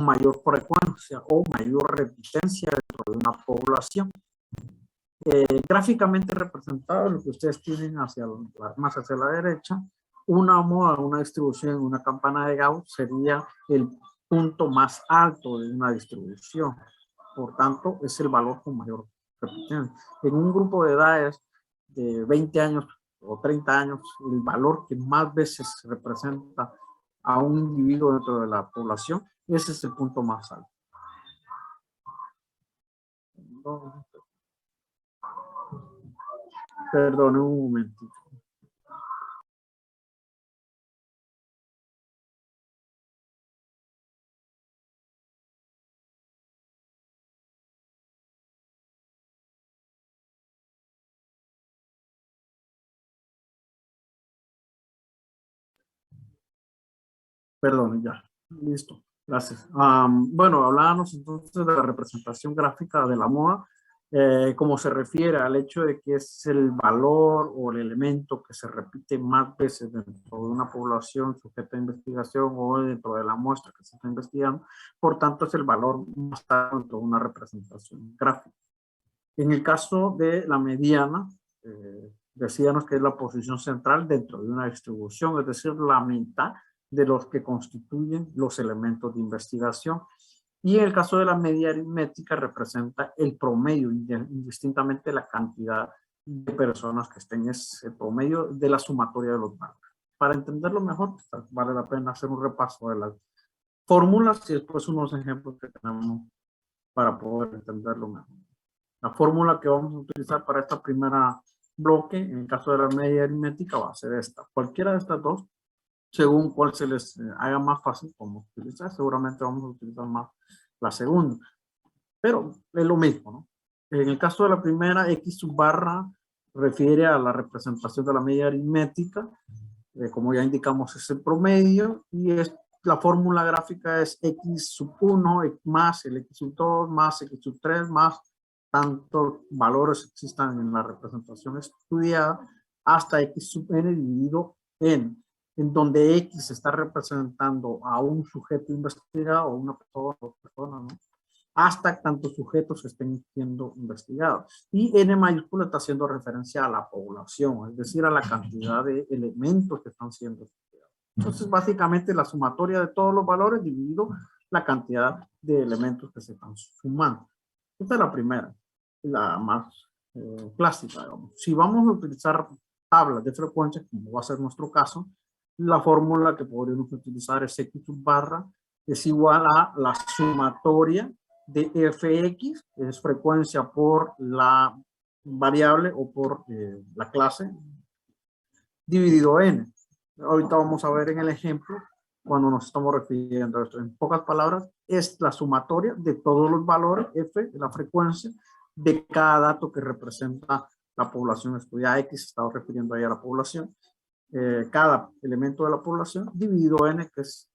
mayor frecuencia o mayor repitencia dentro de una población. Gráficamente representado, lo que ustedes tienen más hacia la derecha, una moda, una distribución, una campana de Gauss sería el punto más alto de una distribución. Por tanto, es el valor con mayor repetición. En un grupo de edades de 20 años o 30 años, el valor que más veces representa a un individuo dentro de la población, ese es el punto más alto. Perdón, un momentito. Perdón, ya. Listo. Gracias. Bueno, hablábamos entonces de la representación gráfica de la moda, como se refiere al hecho de que es el valor o el elemento que se repite más veces dentro de una población sujeta a investigación o dentro de la muestra que se está investigando. Por tanto, es el valor más alto dentro de una representación gráfica. En el caso de la mediana, decíamos que es la posición central dentro de una distribución, es decir, la mitad de los que constituyen los elementos de investigación. Y en el caso de la media aritmética representa el promedio, indistintamente la cantidad de personas que estén en ese promedio de la sumatoria de los valores. Para entenderlo mejor, vale la pena hacer un repaso de las fórmulas y después unos ejemplos que tenemos para poder entenderlo mejor. La fórmula que vamos a utilizar para esta primera bloque, en el caso de la media aritmética, va a ser esta. Cualquiera de estas dos, según cuál se les haga más fácil como utilizar, seguramente vamos a utilizar más la segunda. Pero es lo mismo, ¿no? En el caso de la primera, X sub barra refiere a la representación de la media aritmética. Como ya indicamos, es el promedio y la fórmula gráfica es X sub 1 más el X sub 2 más X sub 3 más tantos valores existan en la representación estudiada hasta X sub n dividido n, en donde X está representando a un sujeto investigado o una persona o persona, ¿no? Hasta tantos sujetos estén siendo investigados. Y n mayúscula está haciendo referencia a la población, es decir, a la cantidad de elementos que están siendo estudiados. Entonces, básicamente, la sumatoria de todos los valores dividido la cantidad de elementos que se están sumando. Esta es la primera, la más clásica, digamos. Si vamos a utilizar tablas de frecuencia, como va a ser nuestro caso, la fórmula que podríamos utilizar es X sub barra es igual a la sumatoria de fx, que es frecuencia por la variable o por la clase, dividido n. Ahorita vamos a ver en el ejemplo cuando nos estamos refiriendo a esto. En pocas palabras, es la sumatoria de todos los valores f, la frecuencia, de cada dato que representa la población estudiada. X estaba refiriendo ahí a la población. Cada elemento de la población dividido n, que es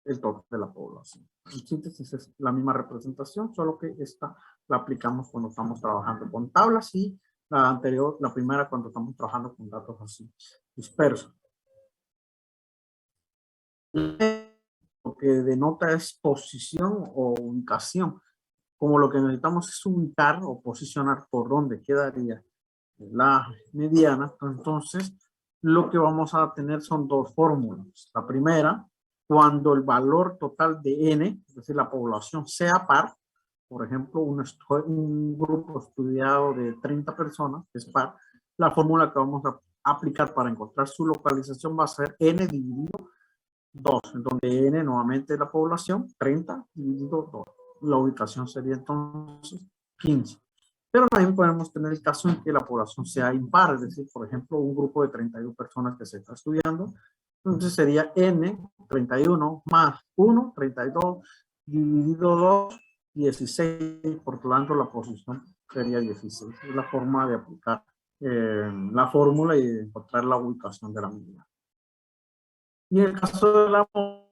el total de la población. En síntesis es la misma representación, solo que esta la aplicamos cuando estamos trabajando con tablas y la anterior, la primera, cuando estamos trabajando con datos así dispersos. Lo que denota es posición o ubicación. Como lo que necesitamos es ubicar o posicionar por dónde quedaría la mediana, entonces lo que vamos a tener son dos fórmulas. La primera, cuando el valor total de n, es decir, la población, sea par, por ejemplo, un grupo estudiado de 30 personas, es par, la fórmula que vamos a aplicar para encontrar su localización va a ser n dividido 2, en donde n nuevamente es la población, 30 dividido 2. La ubicación sería entonces 15. Pero también podemos tener el caso en que la población sea impar, es decir, por ejemplo, un grupo de 32 personas que se está estudiando, entonces sería n, 31, más 1, 32, dividido 2, 16, por lo tanto la posición sería 16. Es la forma de aplicar la fórmula y de encontrar la ubicación de la medida. Y en el caso de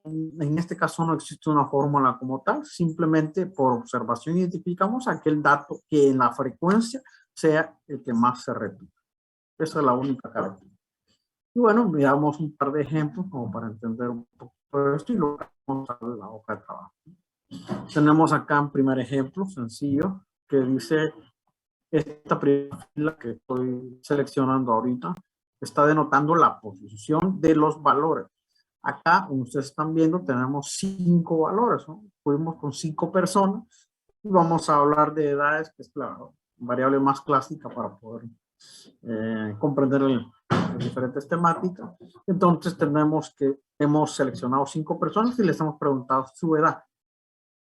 en este caso no existe una fórmula como tal, simplemente por observación identificamos aquel dato que en la frecuencia sea el que más se repita. Esa es la única característica. Y bueno, veamos un par de ejemplos como para entender un poco esto y lo vamos a la hoja de trabajo. Tenemos acá un primer ejemplo sencillo que dice, esta primera fila que estoy seleccionando ahorita está denotando la posición de los valores. Acá, como ustedes están viendo, tenemos 5 valores, ¿no? Fuimos con 5 personas y vamos a hablar de edades, que es la variable más clásica para poder comprender las diferentes temáticas. Entonces tenemos que hemos seleccionado 5 personas y les hemos preguntado su edad.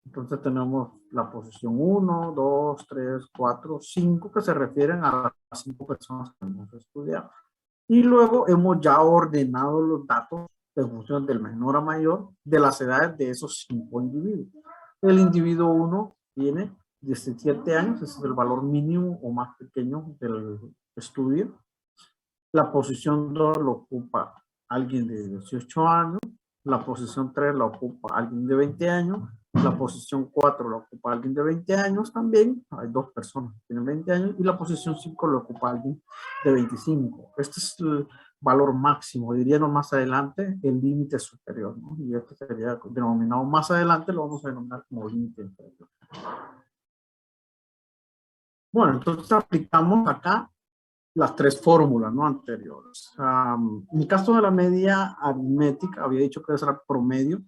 Entonces tenemos la posición 1, 2, 3, 4, 5 que se refieren a las 5 personas que hemos estudiado. Y luego hemos ya ordenado los datos en función del menor a mayor de las edades de esos 5 individuos. El individuo 1 tiene 17 años, ese es el valor mínimo o más pequeño del estudio. La posición 2 lo ocupa alguien de 18 años. La posición 3 la ocupa alguien de 20 años. La posición 4 la ocupa alguien de 20 años también. Hay 2 personas que tienen 20 años. Y la posición 5 la ocupa alguien de 25. Este es el valor máximo. Diríamos más adelante el límite superior, ¿no? Y este sería denominado más adelante, lo vamos a denominar como límite inferior. Bueno, entonces aplicamos acá las 3 fórmulas, ¿no?, anteriores. En el caso de la media aritmética, había dicho que es el promedio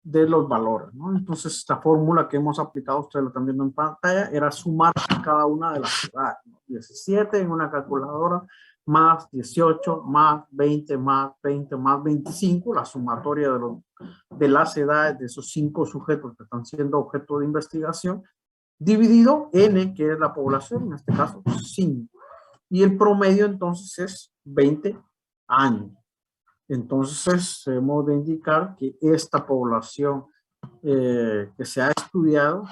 de los valores, ¿no? Entonces, esta fórmula que hemos aplicado, ustedes lo están viendo en pantalla, era sumar cada una de las edades, ¿no? 17 en una calculadora, más 18, más 20, más 20, más 25, la sumatoria de las edades de esos 5 sujetos que están siendo objeto de investigación, dividido n, que es la población, en este caso 5. Y el promedio entonces es 20 años. Entonces hemos de indicar que esta población que se ha estudiado,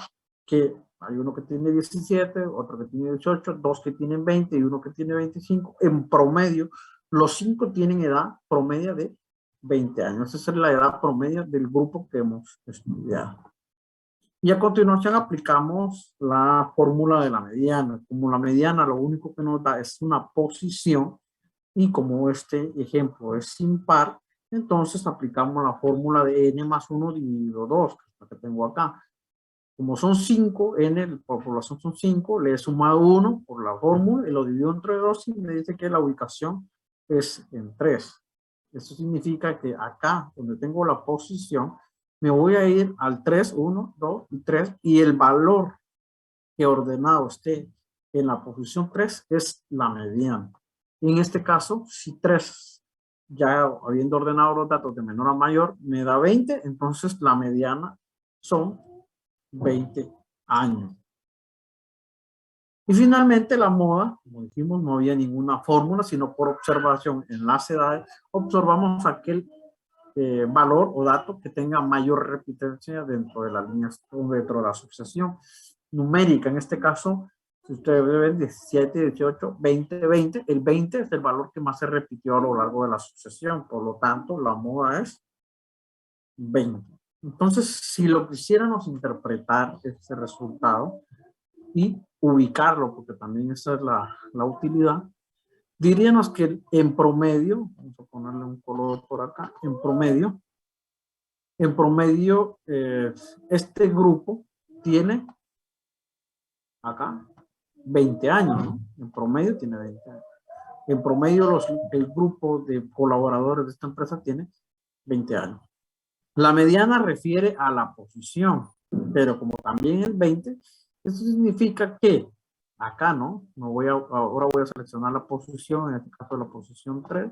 que hay uno que tiene 17, otro que tiene 18, 2 que tienen 20 y uno que tiene 25, en promedio los 5 tienen edad promedia de 20 años. Esa es la edad promedia del grupo que hemos estudiado. Y a continuación aplicamos la fórmula de la mediana. Como la mediana lo único que nos da es una posición, y como este ejemplo es impar, entonces aplicamos la fórmula de n más 1 dividido 2, que es la que tengo acá. Como son 5, n por población son 5, le he sumado 1 por la fórmula y lo divido entre 2 y me dice que la ubicación es en 3. Eso significa que acá, donde tengo la posición, me voy a ir al 3, 1, 2 y 3, y el valor que ordenado esté en la posición 3 es la mediana. En este caso, si 3, ya habiendo ordenado los datos de menor a mayor, me da 20, entonces la mediana son 20 años. Y finalmente la moda, como dijimos, no había ninguna fórmula, sino por observación en las edades, observamos aquel valor o dato que tenga mayor repitencia dentro de la línea o dentro de la sucesión numérica. En este caso, si ustedes ven 17, 18, 20, 20, el 20 es el valor que más se repitió a lo largo de la sucesión. Por lo tanto, la moda es 20. Entonces, si lo quisiéramos interpretar ese resultado y ubicarlo, porque también esa es la utilidad, diríamos que en promedio, vamos a ponerle un color por acá, en promedio este grupo tiene acá 20 años, ¿no? En promedio tiene 20 años. En promedio el grupo de colaboradores de esta empresa tiene 20 años. La mediana refiere a la posición, pero como también el 20, eso significa que acá, ¿no? Ahora voy a seleccionar la posición, en este caso la posición 3.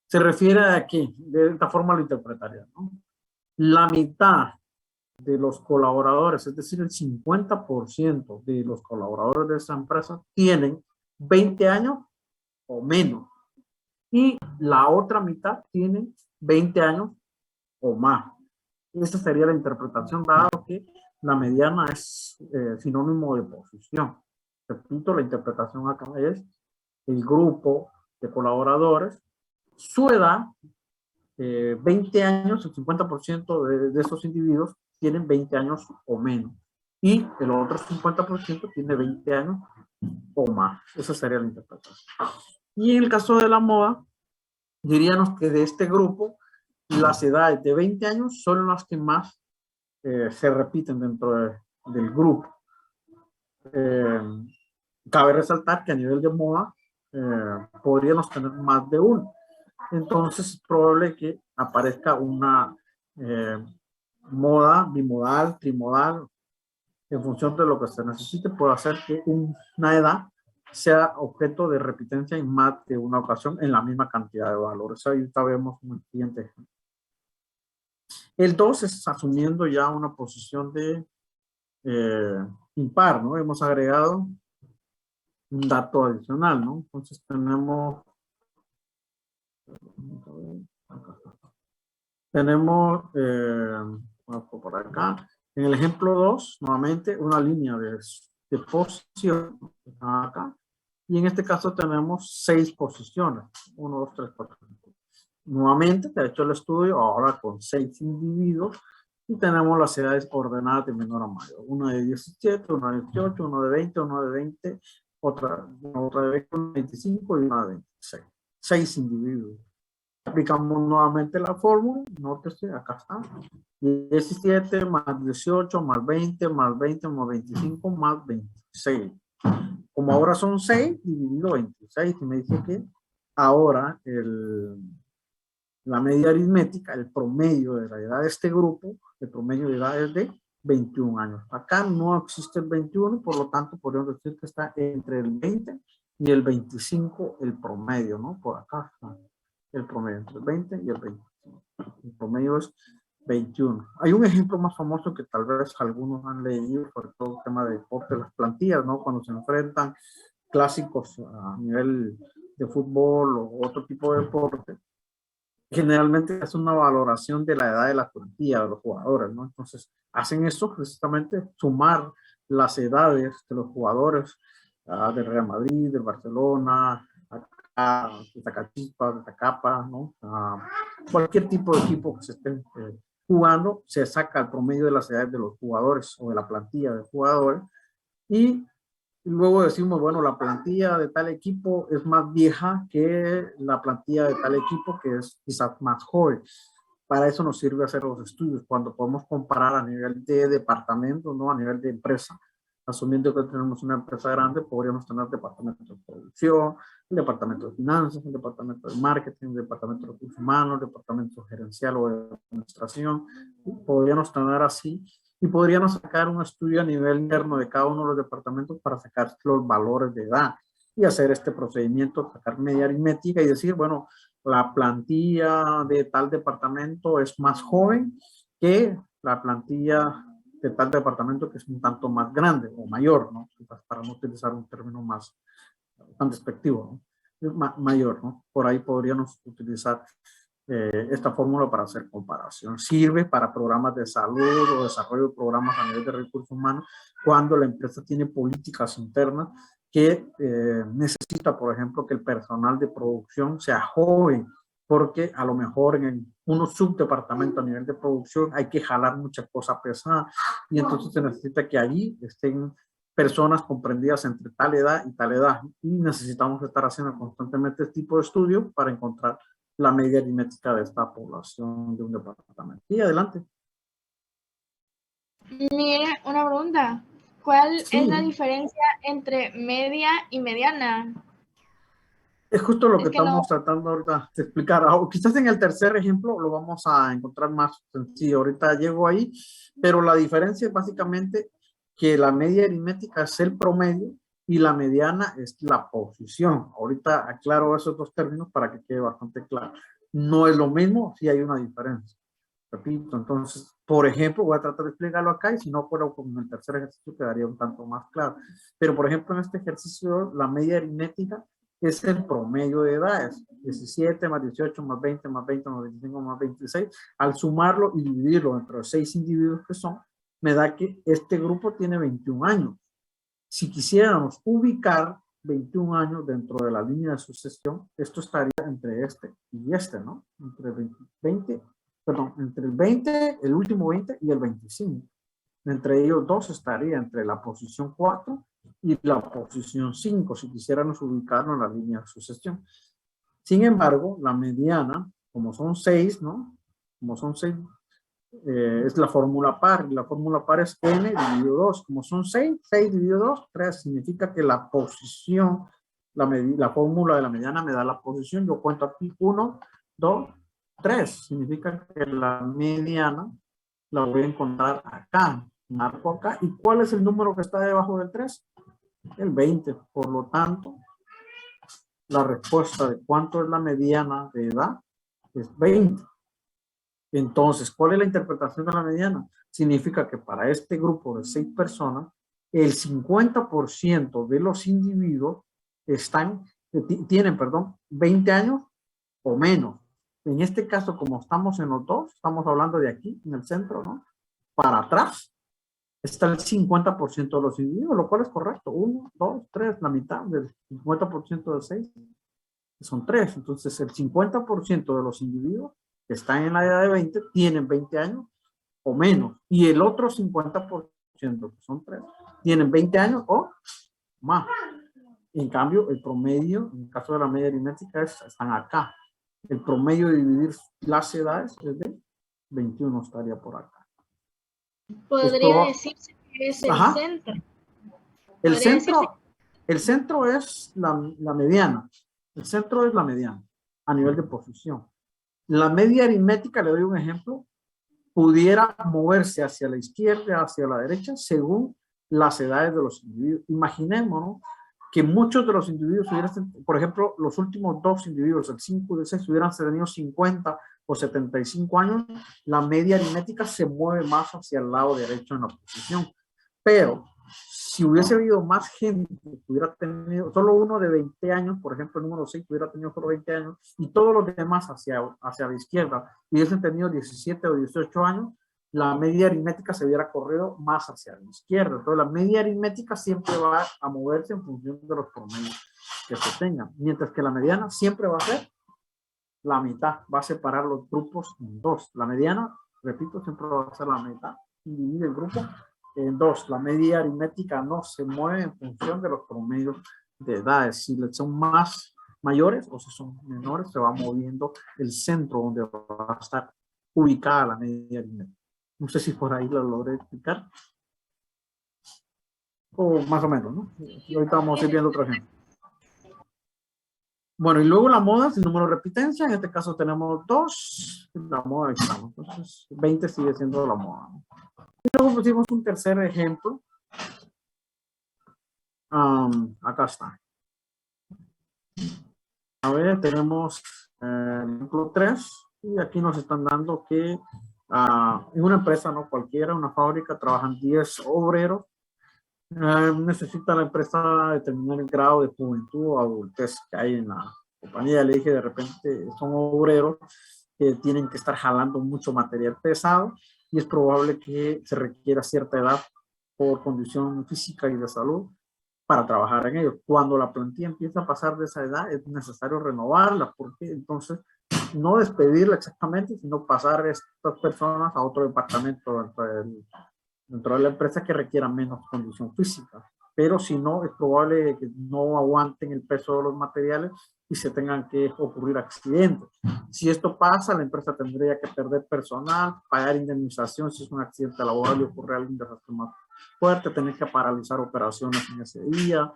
Se refiere a que, de esta forma lo interpretaría, ¿no? La mitad de los colaboradores, es decir, el 50% de los colaboradores de esa empresa tienen 20 años o menos. Y la otra mitad tienen 20 años o más. Esa sería la interpretación, dado que la mediana es sinónimo de posición. Repito, la interpretación acá es el grupo de colaboradores, su edad, 20 años, el 50% de esos individuos tienen 20 años o menos. Y el otro 50% tiene 20 años o más. Esa sería la interpretación. Y en el caso de la moda, diríamos que de este grupo, las edades de 20 años son las que más se repiten dentro del grupo. Cabe resaltar que a nivel de moda podríamos tener más de uno. Entonces es probable que aparezca una moda bimodal, trimodal, en función de lo que se necesite, puede hacer que una edad sea objeto de repitencia en más de una ocasión en la misma cantidad de valores. Ahorita vemos un siguiente ejemplo. El 2 es asumiendo ya una posición de impar, ¿no? Hemos agregado un dato adicional, ¿no? Entonces tenemos por acá, en el ejemplo 2, nuevamente una línea de posición acá, y en este caso tenemos 6 posiciones, 1, 2, 3, 4, 5. Nuevamente se ha hecho el estudio ahora con 6 individuos y tenemos las edades ordenadas de menor a mayor, una de 17, una de 18, una de 20, una de 20, otra de 20, una de 25 y una de 26. 6 individuos. Aplicamos nuevamente la fórmula, nótese, acá está, 17 más 18 más 20 más 20 más 25 más 26. Como ahora son 6, dividido 26, y me dice que ahora la media aritmética, el promedio de la edad de este grupo, el promedio de edad es de 21 años. Acá no existe el 21, por lo tanto podríamos decir que está entre el 20 y el 25 el promedio, ¿no? Por acá está el promedio, entre el 20 y el 25. El promedio es 21. Hay un ejemplo más famoso que tal vez algunos han leído, sobre todo el tema de deporte, las plantillas, ¿no? Cuando se enfrentan clásicos a nivel de fútbol o otro tipo de deporte, generalmente es una valoración de la edad de la plantilla de los jugadores, ¿no? Entonces, hacen eso precisamente, sumar las edades de los jugadores del Real Madrid, del Barcelona, de Zacachispa, de Zacapa, ¿no? Cualquier tipo de equipo que se esté jugando, se saca el promedio de las edades de los jugadores o de la plantilla de jugadores y luego decimos, bueno, la plantilla de tal equipo es más vieja que la plantilla de tal equipo que es quizás más joven. Para eso nos sirve hacer los estudios, cuando podemos comparar a nivel de departamento, no a nivel de empresa. Asumiendo que tenemos una empresa grande, podríamos tener departamento de producción, el departamento de finanzas, el departamento de marketing, el departamento de recursos humanos, el departamento gerencial o de administración. Podríamos tener así y podríamos sacar un estudio a nivel interno de cada uno de los departamentos para sacar los valores de edad y hacer este procedimiento, sacar media aritmética y decir, bueno, la plantilla de tal departamento es más joven que la plantilla de tal departamento que es un tanto más grande o mayor, ¿no? Para no utilizar un término más tan despectivo, ¿no? Mayor, ¿no? Por ahí podríamos utilizar esta fórmula para hacer comparación. Sirve para programas de salud o desarrollo de programas a nivel de recursos humanos cuando la empresa tiene políticas internas que necesita, por ejemplo, que el personal de producción sea joven, porque a lo mejor en unos subdepartamentos a nivel de producción hay que jalar muchas cosas pesadas y entonces se necesita que allí estén personas comprendidas entre tal edad y tal edad y necesitamos estar haciendo constantemente este tipo de estudios para encontrar la media aritmética de esta población de un departamento. Y adelante. Mire, una pregunta. ¿Cuál es la diferencia entre media y mediana? Es justo lo que estamos tratando ahorita de explicar. Quizás en el tercer ejemplo lo vamos a encontrar más sencillo. Ahorita llego ahí, pero la diferencia es básicamente que la media aritmética es el promedio y la mediana es la posición. Ahorita aclaro esos dos términos para que quede bastante claro. No es lo mismo, sí hay una diferencia. Repito, entonces, por ejemplo, voy a tratar de explicarlo acá y si no fuera con el tercer ejercicio quedaría un tanto más claro. Pero, por ejemplo, en este ejercicio, la media aritmética es el promedio de edades, 17 más 18 más 20 más 20 más 25 más 26. Al sumarlo y dividirlo entre los 6 individuos que son, me da que este grupo tiene 21 años. Si quisiéramos ubicar 21 años dentro de la línea de sucesión, esto estaría entre este y este, ¿no? Entre entre el 20, el último 20 y el 25. Entre ellos dos estaría entre la posición 4 y la posición 5, si quisiéramos ubicarnos en la línea de sucesión. Sin embargo, la mediana, como son 6, ¿no? Como son 6 es la fórmula par, y la fórmula par es n dividido 2. Como son 6, 6 dividido 2, 3, significa que la posición, la fórmula de la mediana me da la posición. Yo cuento aquí 1, 2, 3, significa que la mediana la voy a encontrar acá, marco acá. ¿Y cuál es el número que está debajo del 3? El 20. Por lo tanto, la respuesta de cuánto es la mediana de edad es 20. Entonces, ¿cuál es la interpretación de la mediana? Significa que para este grupo de 6 personas, el 50% de los individuos tienen, 20 años o menos. En este caso, como estamos en los dos, estamos hablando de aquí, en el centro, ¿no? Para atrás está el 50% de los individuos, lo cual es correcto. 1, 2, 3, la mitad del 50% de 6 son 3. Entonces, el 50% de los individuos que están en la edad de 20 tienen 20 años o menos. Y el otro 50%, que son 3, tienen 20 años o más. En cambio, el promedio, en el caso de la media aritmética, están acá. El promedio de dividir las edades es de 21, estaría por acá. Podría decirse que es el centro. El centro es la mediana. El centro es la mediana a nivel de posición. La media aritmética, le doy un ejemplo, pudiera moverse hacia la izquierda, hacia la derecha, según las edades de los individuos. Imaginémonos que muchos de los individuos hubieran, por ejemplo, los últimos 2 individuos, el 5 y el 6, hubieran tenido 50 o 75 años, la media aritmética se mueve más hacia el lado derecho en la posición. Pero si hubiese habido más gente que hubiera tenido, solo uno de 20 años, por ejemplo, el número 6 hubiera tenido solo 20 años, y todos los demás hacia la izquierda hubiesen tenido 17 o 18 años, la media aritmética se hubiera corrido más hacia la izquierda. Entonces, la media aritmética siempre va a moverse en función de los promedios que se tengan, mientras que la mediana siempre va a ser la mitad, va a separar los grupos en 2. La mediana, repito, siempre va a ser la mitad y divide el grupo en 2. La media aritmética no se mueve en función de los promedios de edades. Si son más mayores o si son menores, se va moviendo el centro donde va a estar ubicada la media aritmética. No sé si por ahí lo logré explicar. O más o menos, ¿no? Y ahorita vamos a ir viendo otro ejemplo. Bueno, y luego la moda es el número de repitencia. En este caso tenemos 2. La moda ahí estamos. Entonces, 20 sigue siendo la moda. Y luego pusimos un tercer ejemplo. Acá está. A ver, tenemos ejemplo 3. Y aquí nos están dando que en una empresa, no cualquiera, una fábrica, trabajan 10 obreros. Necesita la empresa determinar el grado de juventud o adultez que hay en la compañía. Le dije, de repente son obreros que tienen que estar jalando mucho material pesado y es probable que se requiera cierta edad por condición física y de salud para trabajar en ello. Cuando la plantilla empieza a pasar de esa edad, es necesario renovarla, porque entonces no despedirla exactamente, sino pasar a estas personas a otro departamento dentro de la empresa que requiera menos condición física. Pero si no, es probable que no aguanten el peso de los materiales y se tengan que ocurrir accidentes. Si esto pasa, la empresa tendría que perder personal, pagar indemnización si es un accidente laboral y ocurre algún desastre más fuerte, tener que paralizar operaciones en ese día,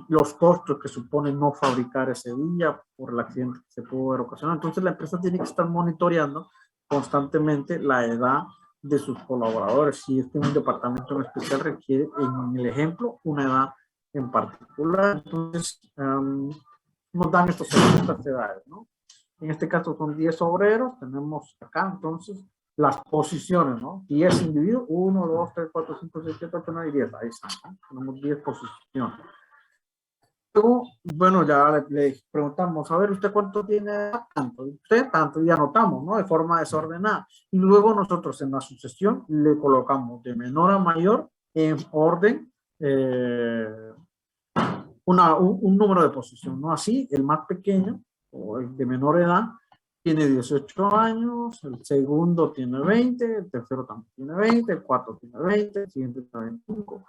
los costos que supone no fabricar ese día por el accidente que se pudo haber ocasionado. Entonces la empresa tiene que estar monitoreando constantemente la edad de sus colaboradores. Si es que un departamento en especial requiere, en el ejemplo, una edad en particular. Entonces, nos dan estas edades, ¿no? En este caso son 10 obreros, tenemos acá entonces las posiciones, ¿no? 10 individuos, 1, 2, 3, 4, 5, 6, 7, 8, 9 y 10, ahí están, ¿no? Tenemos 10 posiciones. Luego, bueno, ya le preguntamos, a ver, ¿usted cuánto tiene? Tanto, usted tanto, y anotamos, ¿no? De forma desordenada. Y luego nosotros en la sucesión le colocamos de menor a mayor en orden un número de posición, ¿no? Así, el más pequeño, o el de menor edad, tiene 18 años, el segundo tiene 20, el tercero también tiene 20, el cuarto tiene 20, el siguiente tiene 25,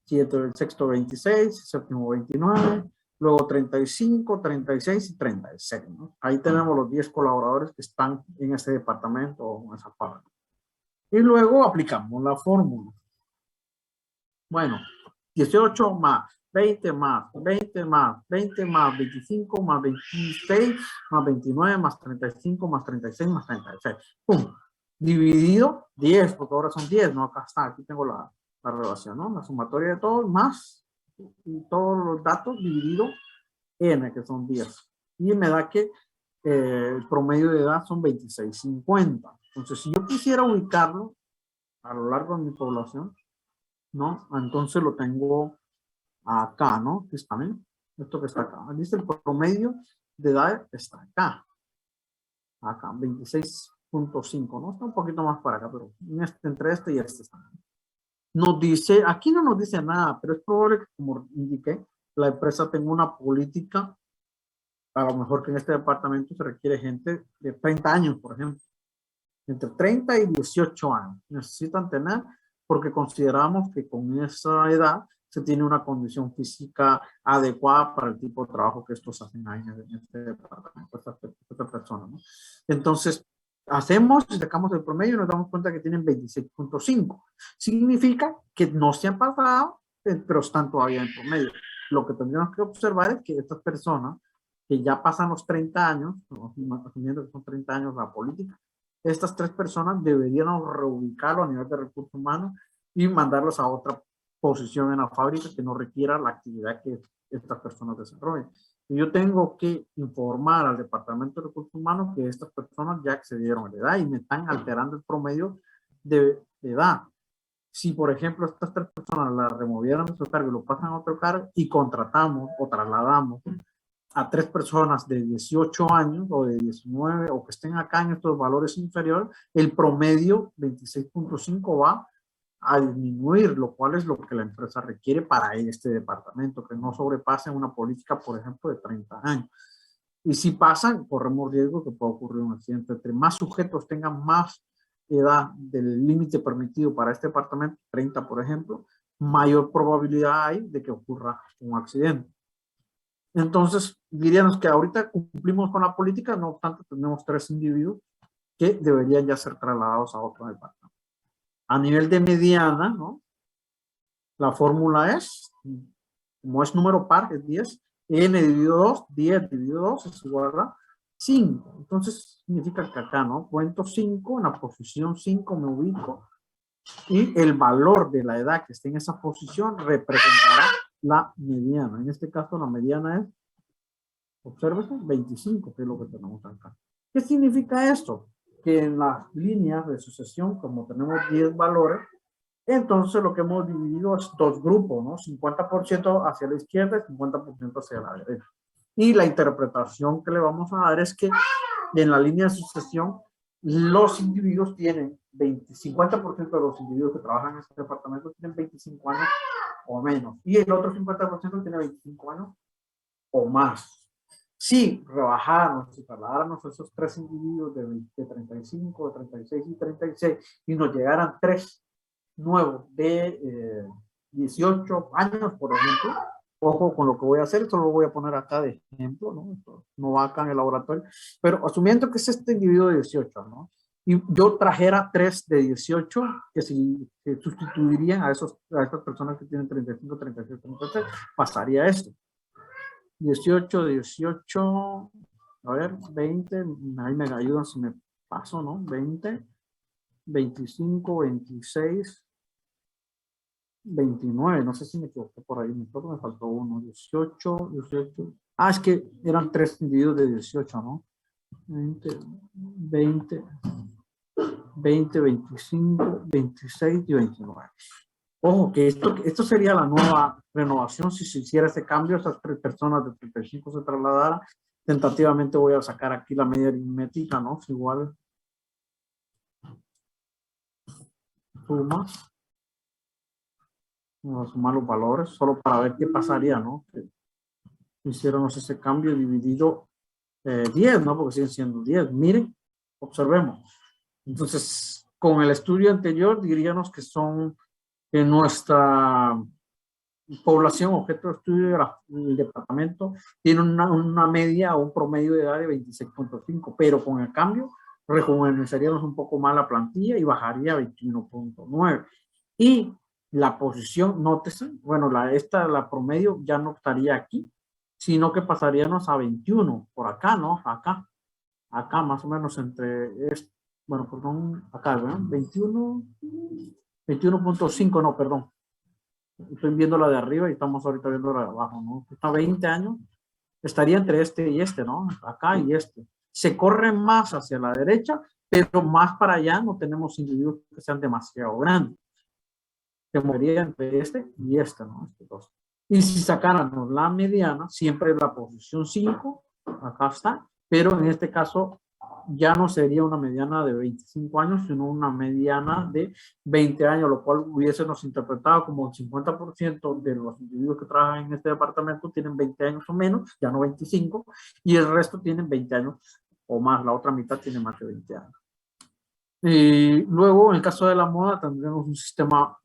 el sexto 26, el séptimo 29, luego 35, 36 y 36, ¿no? Ahí tenemos los 10 colaboradores que están en ese departamento o en esa parte. Y luego aplicamos la fórmula. Bueno, 18 más, 20 más, 20 más, 20 más, 25 más 26 más 29 más 35 más 36 más 36. ¡Pum! Dividido 10, porque ahora son 10, ¿no? Acá está, aquí tengo la relación, ¿no? La sumatoria de todos más y todos los datos dividido n, que son 10. Y me da que el promedio de edad son 26,50. Entonces, si yo quisiera ubicarlo a lo largo de mi población, ¿no? Entonces lo tengo acá, ¿no? Aquí está, ¿eh? Esto que está acá. Dice el promedio de edad está acá. Acá, 26,5, ¿no? Está un poquito más para acá, pero entre este y este está. Nos dice, aquí no nos dice nada, pero es probable que, como indiqué, la empresa tenga una política, a lo mejor que en este departamento se requiere gente de 30 años, por ejemplo. Entre 30 y 18 años. Necesitan tener, porque consideramos que con esa edad se tiene una condición física adecuada para el tipo de trabajo que estos hacen ahí en este departamento, esta persona, ¿no? Entonces, hacemos y sacamos el promedio y nos damos cuenta que tienen 26,5. Significa que no se han pasado, pero están todavía en promedio. Lo que tendríamos que observar es que estas personas que ya pasan los 30 años, asumiendo que son 30 años la política, estas 3 personas deberían reubicarlo a nivel de recursos humanos y mandarlos a otra posición en la fábrica que no requiera la actividad que estas personas desarrollen. Y yo tengo que informar al Departamento de Recursos Humanos que estas personas ya accedieron a la edad y me están alterando el promedio de edad. Si, por ejemplo, estas 3 personas las removieron de su cargo y lo pasan a otro cargo y contratamos o trasladamos a 3 personas de 18 años o de 19 o que estén acá en estos valores inferiores, el promedio 26,5 va a disminuir, lo cual es lo que la empresa requiere para este departamento, que no sobrepase una política, por ejemplo, de 30 años. Y si pasan, corremos riesgo que pueda ocurrir un accidente. Entre más sujetos tengan más edad del límite permitido para este departamento, 30 por ejemplo, mayor probabilidad hay de que ocurra un accidente. Entonces, diríamos que ahorita cumplimos con la política, no obstante, tenemos 3 individuos que deberían ya ser trasladados a otro departamento. A nivel de mediana, ¿no? La fórmula es, como es número par, es 10, n dividido 2, 10 dividido 2 es igual a 5. Entonces, significa que acá, ¿no? Cuento 5, en la posición 5 me ubico, y el valor de la edad que esté en esa posición representará la mediana. En este caso, la mediana es, obsérvese, 25, que es lo que tenemos acá. ¿Qué significa esto? Que en las líneas de sucesión, como tenemos 10 valores, entonces lo que hemos dividido es 2 grupos, ¿no? 50% hacia la izquierda y 50% hacia la derecha. Y la interpretación que le vamos a dar es que en la línea de sucesión, los individuos tienen 50% de los individuos que trabajan en este departamento tienen 25 años o menos. Y el otro 50% tiene 25 años o más. Si rebajáramos, si trasladáramos esos 3 individuos de 35, de 36 y 36 y nos llegaran 3 nuevos de 18 años, por ejemplo, ojo con lo que voy a hacer, esto lo voy a poner acá de ejemplo, ¿no? Esto no va acá en el laboratorio, pero asumiendo que es este individuo de 18, ¿no? Y yo trajera 3 de 18 que sustituirían a estas personas que tienen 35, 36, 36, pasaría esto. 18, 18, a ver, 20, ahí me ayudan si me paso, ¿no? 20, 25, 26, 29, no sé si me equivoqué por ahí, me faltó uno, 18, 18. Ah, es que eran 3 individuos de 18, ¿no? 20, 20, 20, 25, 26 y 29. Ojo, que esto sería la nueva renovación si se hiciera ese cambio, esas 3 personas de 35 se trasladaran. Tentativamente voy a sacar aquí la media aritmética, ¿no? Es igual. Suma. Vamos a sumar los valores, solo para ver qué pasaría, ¿no? Que hiciéramos ese cambio dividido 10, ¿no? Porque siguen siendo 10. Miren, observemos. Entonces, con el estudio anterior diríamos que son en nuestra población objeto de estudio del departamento tiene una media o un promedio de edad de 26.5, pero con el cambio rejuveneceríamos un poco más la plantilla y bajaría a 21.9. Y la posición, nótese, bueno, la promedio ya no estaría aquí, sino que pasaríamos a 21, por acá, ¿no? Acá más o menos bueno, perdón, acá, ¿verdad? 21.5, no, perdón. Estoy viendo la de arriba y estamos ahorita viendo la de abajo, ¿no? Está 20 años, estaría entre este y este, ¿no? Acá y este. Se corre más hacia la derecha, pero más para allá no tenemos individuos que sean demasiado grandes. Se movería entre este y este, ¿no? Este dos. Y si sacáramos la mediana, siempre la posición 5, acá está, pero en este caso ya no sería una mediana de 25 años, sino una mediana de 20 años, lo cual hubiésemos interpretado como el 50% de los individuos que trabajan en este departamento tienen 20 años o menos, ya no 25, y el resto tienen 20 años o más, la otra mitad tiene más de 20 años. Y luego, en el caso de la moda, tendremos un sistema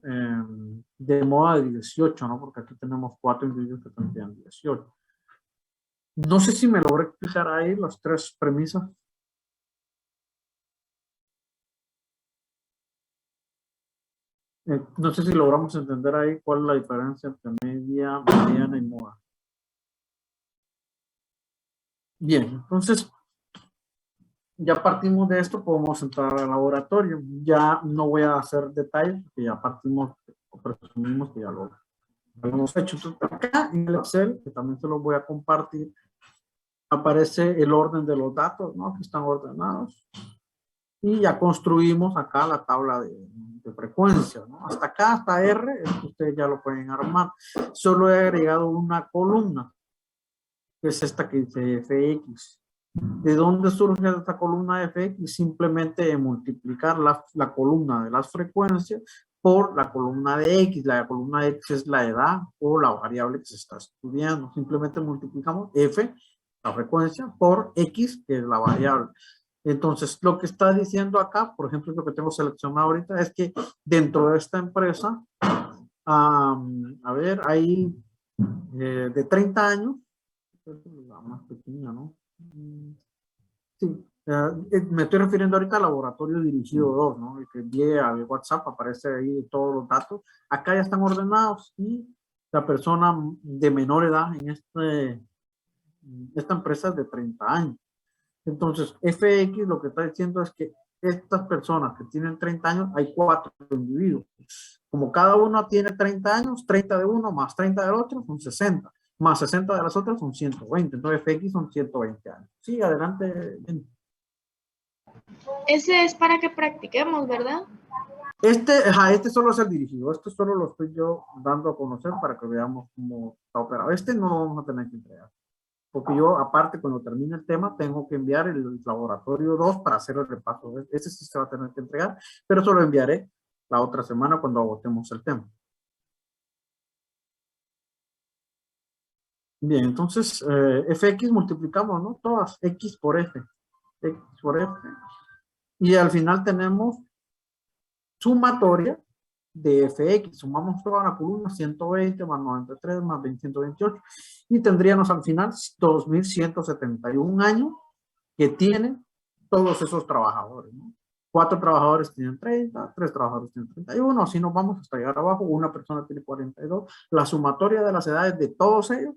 de moda de 18, ¿no? Porque aquí tenemos 4 individuos que tendrían 18. No sé si me logré explicar ahí las 3 premisas. No sé si logramos entender ahí cuál es la diferencia entre media, mediana y moda. Bien, entonces, ya partimos de esto, podemos entrar al laboratorio. Ya no voy a hacer detalles, porque ya partimos, presumimos que ya lo hemos hecho. Entonces, acá en el Excel, que también se los voy a compartir, aparece el orden de los datos, ¿no? Que están ordenados. Y ya construimos acá la tabla de frecuencia, ¿no? Hasta acá, hasta R, ustedes ya lo pueden armar. Solo he agregado una columna, que es esta que dice FX. ¿De dónde surge esta columna de FX? Simplemente multiplicar la columna de las frecuencias por la columna de X. La columna de X es la edad o la variable que se está estudiando. Simplemente multiplicamos F, la frecuencia, por X, que es la variable. Entonces, lo que está diciendo acá, por ejemplo, lo que tengo seleccionado ahorita, es que dentro de esta empresa, a ver, hay de 30 años, la más pequeña, ¿no? Sí, me estoy refiriendo ahorita al laboratorio dirigido 2, ¿no? El que envié a WhatsApp, aparece ahí todos los datos. Acá ya están ordenados y la persona de menor edad en esta empresa es de 30 años. Entonces, FX lo que está diciendo es que estas personas que tienen 30 años, hay 4 individuos. Como cada uno tiene 30 años, 30 de uno más 30 del otro son 60, más 60 de las otras son 120. Entonces, FX son 120 años. Sí, adelante. Ese es para que practiquemos, ¿verdad? Este solo es el dirigido. Este solo lo estoy yo dando a conocer para que veamos cómo está operado. Este no lo vamos a tener que entregar. Porque yo, aparte, cuando termine el tema, tengo que enviar el laboratorio 2 para hacer el repaso. Ese sí se va a tener que entregar, pero eso lo enviaré la otra semana cuando agotemos el tema. Bien, entonces, fx multiplicamos, ¿no? Todas, x por f. X por f. Y al final tenemos sumatoria de fx. Sumamos toda la columna, 120 más 93 más 128. Y tendríamos al final 2.171 años que tienen todos esos trabajadores, ¿no? 4 trabajadores tienen 30, 3 trabajadores tienen 31, así nos vamos hasta llegar abajo, una persona tiene 42. La sumatoria de las edades de todos ellos,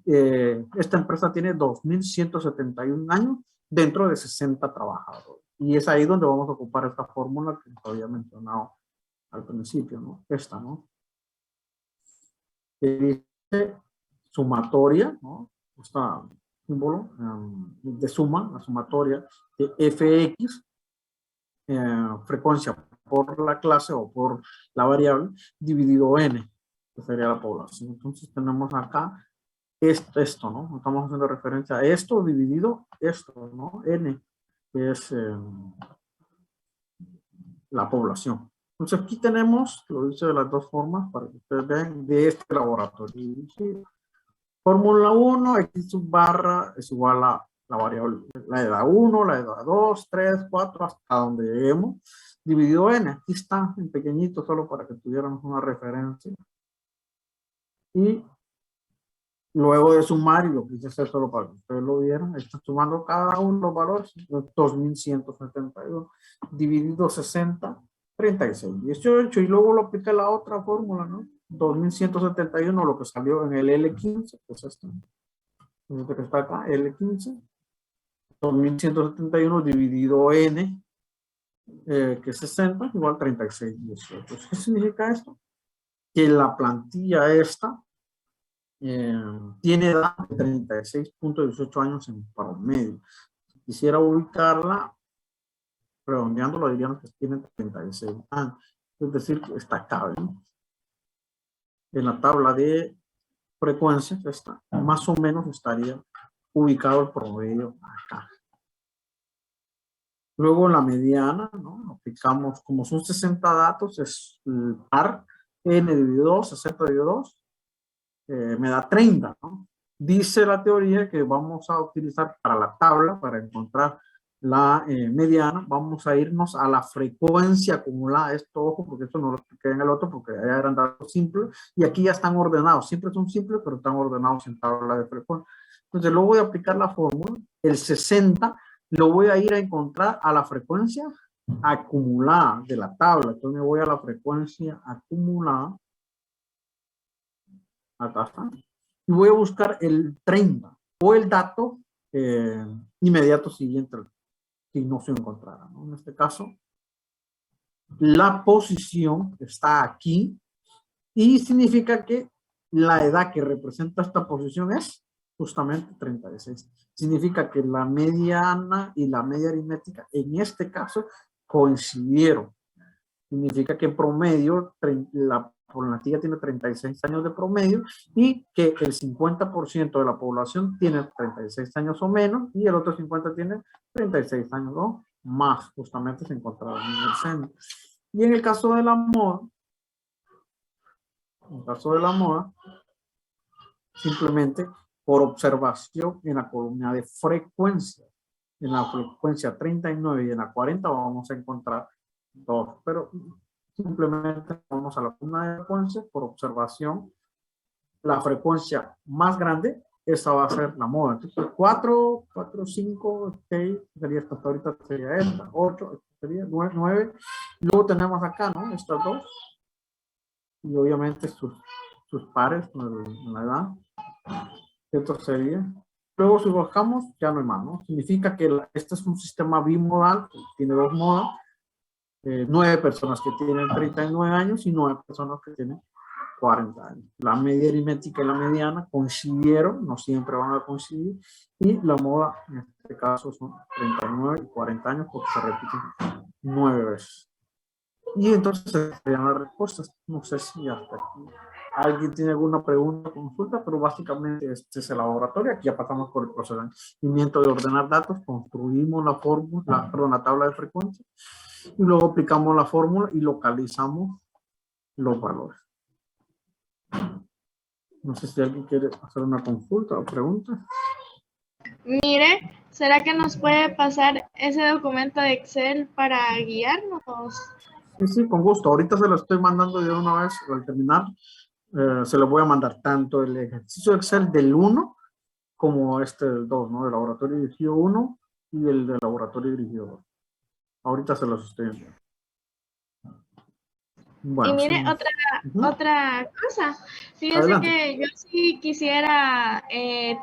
esta empresa tiene 2.171 años dentro de 60 trabajadores. Y es ahí donde vamos a ocupar esta fórmula que había mencionado al principio, ¿no? Esta, ¿no? Que dice sumatoria, ¿no? Esta símbolo de suma, la sumatoria de fx, frecuencia por la clase o por la variable, dividido n, que sería la población. Entonces tenemos acá esto, ¿no? Estamos haciendo referencia a esto dividido esto, ¿no? N, que es la población. Entonces aquí tenemos, lo hice de las dos formas para que ustedes vean de este laboratorio. Fórmula 1, x sub barra es igual a la variable, la edad 1, la edad 2, 3, 4, hasta donde lleguemos, dividido n. Aquí está en pequeñito, solo para que tuviéramos una referencia. Y luego de sumar, y lo quise hacer solo para que ustedes lo vieran, está sumando cada uno de los valores, 2171 dividido 60, 36, 18, y luego lo apliqué la otra fórmula, ¿no? 2171, lo que salió en el L15, pues esto, este que está acá, L15, 2171 dividido N, que es 60, igual 36, 18. ¿Qué significa esto? Que la plantilla esta tiene edad de 36.18 años en promedio. Si quisiera ubicarla, redondeando, lo diríamos que tiene 36 años. Es decir, que está acá, ¿no? En la tabla de frecuencias, está, más o menos estaría ubicado el promedio acá. Luego la mediana, ¿no? Aplicamos, como son 60 datos, es el par n dividido 2, 60 dividido 2, me da 30, ¿no? Dice la teoría que vamos a utilizar para la tabla, para encontrar la mediana, vamos a irnos a la frecuencia acumulada. Esto, ojo, porque esto no lo expliqué en el otro, porque allá eran datos simples, y aquí ya están ordenados. Siempre son simples, pero están ordenados en tabla de frecuencia. Entonces, luego voy a aplicar la fórmula, el 60, lo voy a ir a encontrar a la frecuencia acumulada de la tabla. Entonces, me voy a la frecuencia acumulada. Acá está. Y voy a buscar el 30 o el dato inmediato siguiente si no se encontrara, ¿no? En este caso, la posición está aquí y significa que la edad que representa esta posición es justamente 36. Significa que la mediana y la media aritmética en este caso coincidieron. Significa que en promedio la población tiene 36 años de promedio y que el 50% de la población tiene 36 años o menos y el otro 50 tiene 36 años o más, justamente se encontraba en el centro. Y en el caso de la moda, simplemente por observación en la columna de frecuencia, en la frecuencia 39 y en la 40 vamos a encontrar dos, pero simplemente vamos a la columna de frecuencia por observación. La frecuencia más grande, esa va a ser la moda. Entonces, 4, 5, 6, sería esta, ahorita sería esta, 8, sería 9. Luego tenemos acá, ¿no? Estas dos. Y obviamente sus pares en la edad. Esto sería. Luego, si bajamos, ya no hay más, ¿no? Significa que este es un sistema bimodal, que tiene dos modas. 9 personas que tienen 39 años y 9 personas que tienen 40 años. La media aritmética y la mediana coincidieron, no siempre van a coincidir, y la moda en este caso son 39 y 40 años porque se repiten 9 veces. Y entonces se serían las respuestas. No sé si hasta aquí alguien tiene alguna pregunta o consulta, pero básicamente este es el laboratorio. Aquí ya pasamos por el procedimiento de ordenar datos, construimos la fórmula, la tabla de frecuencia, y luego aplicamos la fórmula y localizamos los valores. No sé si alguien quiere hacer una consulta o pregunta. Mire, ¿será que nos puede pasar ese documento de Excel para guiarnos? Sí, con gusto. Ahorita se lo estoy mandando de una vez al terminar. Se lo voy a mandar tanto el ejercicio de Excel del 1 como este del 2, ¿no? El laboratorio dirigido 1 y el del laboratorio dirigido 2. Ahorita se los estoy enviando. Bueno, y mire, sí. otra cosa. Fíjese Adelante. que yo sí quisiera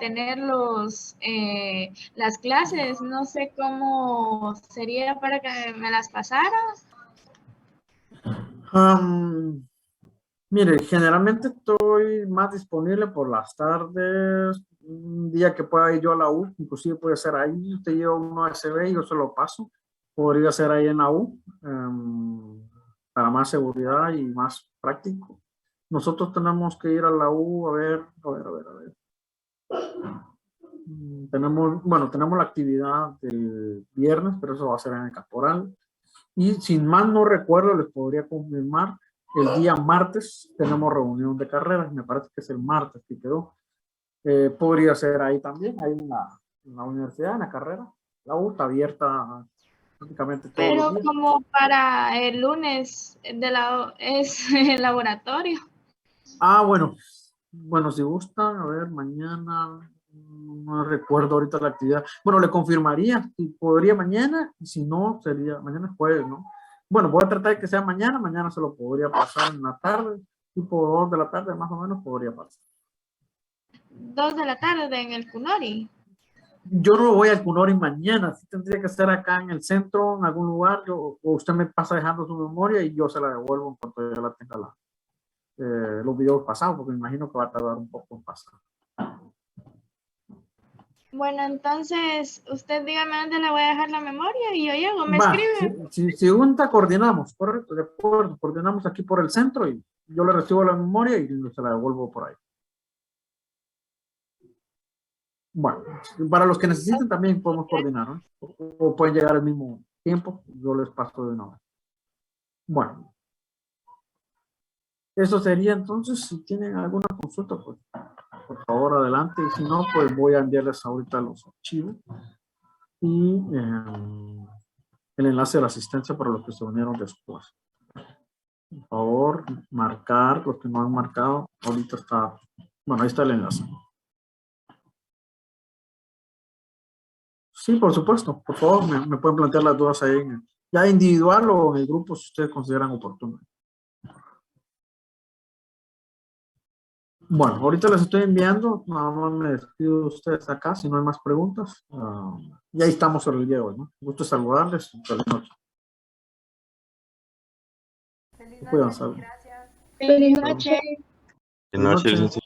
tener las clases. No sé cómo sería para que me las pasara. Mire, generalmente estoy más disponible por las tardes, un día que pueda ir yo a la U, inclusive puede ser ahí, usted lleva uno a SB y yo se lo paso, podría ser ahí en la U, para más seguridad y más práctico. Nosotros tenemos que ir a la U, a ver. Tenemos la actividad del viernes, pero eso va a ser en el Caporal. Y sin más no recuerdo, les podría confirmar, el día martes tenemos reunión de carreras, me parece que es el martes que quedó. Podría ser ahí también, ahí en la universidad, en la carrera. La U está abierta prácticamente todos los Pero días. como para el lunes es el laboratorio. Bueno, Bueno, si gustan, a ver, mañana, no recuerdo ahorita la actividad. Bueno, le confirmaría si podría mañana, y si no, sería, mañana es jueves, ¿no? Bueno, voy a tratar de que sea mañana, mañana se lo podría pasar en la tarde, tipo 2 de la tarde más o menos podría pasar. 2 de la tarde en el Cunori. Yo no voy al Cunori mañana, sí tendría que estar acá en el centro, en algún lugar, o usted me pasa dejando su memoria y yo se la devuelvo en cuanto ya la tenga los videos pasados, porque me imagino que va a tardar un poco en pasar. Bueno, entonces usted dígame dónde le voy a dejar la memoria y yo llego, me Va, escribe. si junta, coordinamos, correcto, de acuerdo, coordinamos aquí por el centro y yo le recibo la memoria y se la devuelvo por ahí. Bueno, para los que necesiten también podemos coordinar, ¿no? O pueden llegar al mismo tiempo, yo les paso de una vez. Bueno, eso sería entonces, si tienen alguna consulta, pues por favor adelante, y si no, pues voy a enviarles ahorita los archivos y el enlace de la asistencia para los que se unieron después. Por favor, marcar los que no han marcado. Ahorita está, bueno, ahí está el enlace. Sí, por supuesto. Por favor, me pueden plantear las dudas ahí, ya individual o en el grupo, si ustedes consideran oportuno. Bueno, ahorita les estoy enviando. Nada más me despido de ustedes acá, si no hay más preguntas. Y ahí estamos sobre el día de hoy, ¿no? Un gusto saludarles. Feliz noche. Feliz Cuídense. noche, gracias. Feliz noche. Feliz noche.